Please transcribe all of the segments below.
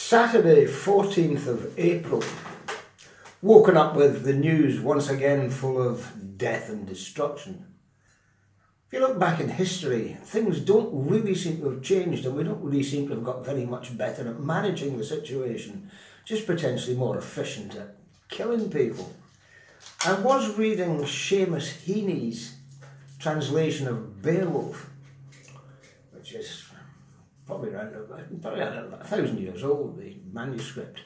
Saturday, 14th of April. Woken up with the news once again full of death and destruction. If you look back in history, things don't really seem to have changed, and we don't really seem to have got very much better at managing the situation, just potentially more efficient at killing people. I was reading Seamus Heaney's translation of Beowulf, which is probably around 1,000 years old, the manuscript.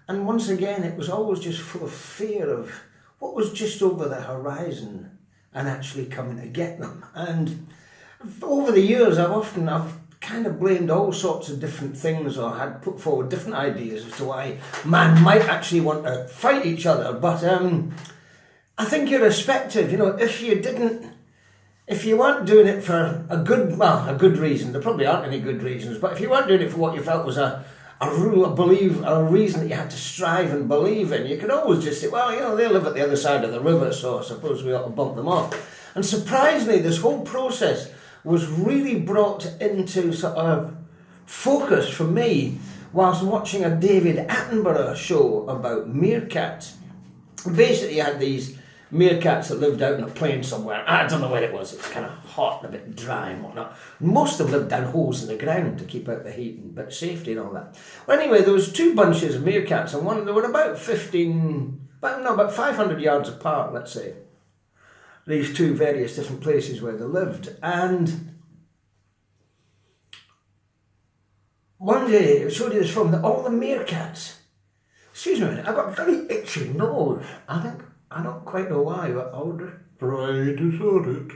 And once again, it was always just full of fear of what was just over the horizon and actually coming to get them. And over the years, I've kind of blamed all sorts of different things, or had put forward different ideas as to why man might actually want to fight each other. But I think irrespective, if you weren't doing it for a good reason, there probably aren't any good reasons, but if you weren't doing it for what you felt was a reason that you had to strive and believe in, you could always just say, well, they live at the other side of the river, so I suppose we ought to bump them off. And surprisingly, this whole process was really brought into sort of focus for me whilst watching a David Attenborough show about meerkats. Basically, you had these meerkats that lived out in a plain somewhere. I don't know where it was. It's kind of hot and a bit dry and whatnot. Most of them lived down holes in the ground to keep out the heat and a bit of safety and all that. Well, anyway, there was two bunches of meerkats, and they were about 500 yards apart, let's say. These two various different places where they lived. And one day, it showed you this film, that all the meerkats, excuse me a minute, I've got a very itchy nose. I don't quite know why, but I'll just try to sort it.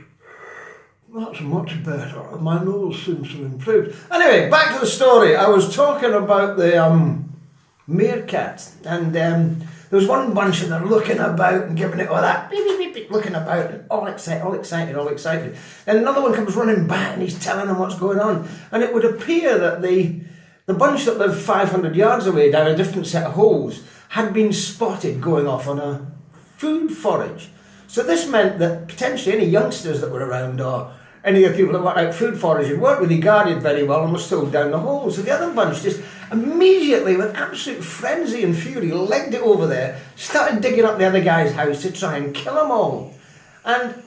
That's much better. My nose seems to have improved. Anyway, back to the story. I was talking about the meerkats, and there was one bunch and they're looking about and giving it all that beep, beep, beep, beep, looking about and all excited. And another one comes running back and he's telling them what's going on. And it would appear that the bunch that lived 500 yards away down a different set of holes had been spotted going off on a food forage. So this meant that potentially any youngsters that were around, or any of the people that went out food foraging, weren't really guarded very well and were still down the hole. So the other bunch just immediately, with absolute frenzy and fury, legged it over there, started digging up the other guy's house to try and kill them all. And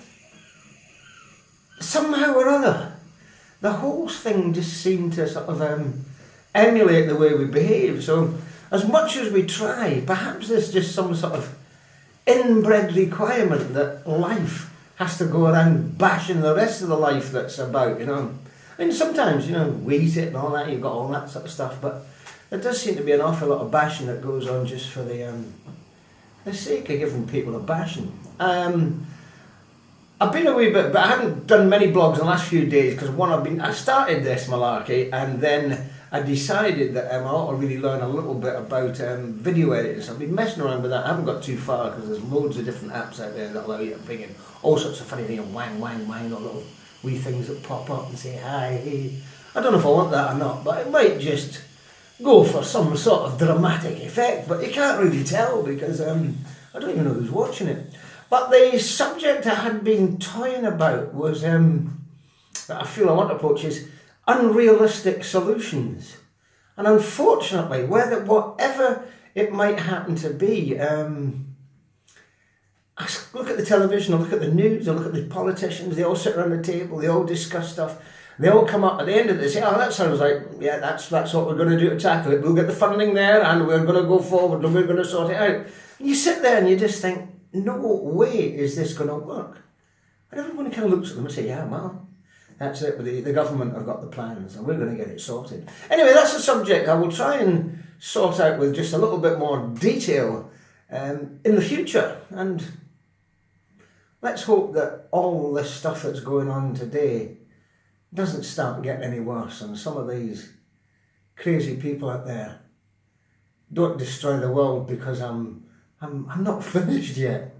somehow or other, the whole thing just seemed to sort of emulate the way we behave. So as much as we try, perhaps there's just some sort of inbred requirement that life has to go around bashing the rest of the life that's about, I mean, sometimes, we eat it and all that, you've got all that sort of stuff, but there does seem to be an awful lot of bashing that goes on just for the sake of giving people a bashing. I've been a wee bit, but I haven't done many blogs in the last few days, because I started this malarkey, and then I decided that I ought to really learn a little bit about video editing. So I've been messing around with that. I haven't got too far, because there's loads of different apps out there that allow you to bring in all sorts of funny things, wang, wang, wang, or little wee things that pop up and say hi, hey. I don't know if I want that or not, but it might just go for some sort of dramatic effect, but you can't really tell, because I don't even know who's watching it. But the subject I had been toying about was, that I feel I want to approach, is unrealistic solutions. And unfortunately, whatever it might happen to be, I look at the television, I look at the news, I look at the politicians, they all sit around the table, they all discuss stuff, they all come up at the end of it and say, that sounds like, yeah, that's what we're going to do to tackle it. We'll get the funding there, and we're going to go forward, and we're going to sort it out. And you sit there and you just think, no way is this going to work. And everyone kind of looks at them and say, yeah, well, that's it, the government have got the plans and we're going to get it sorted. Anyway, that's a subject I will try and sort out with just a little bit more detail in the future. And let's hope that all this stuff that's going on today doesn't start getting any worse, and some of these crazy people out there don't destroy the world, because I'm not finished yet.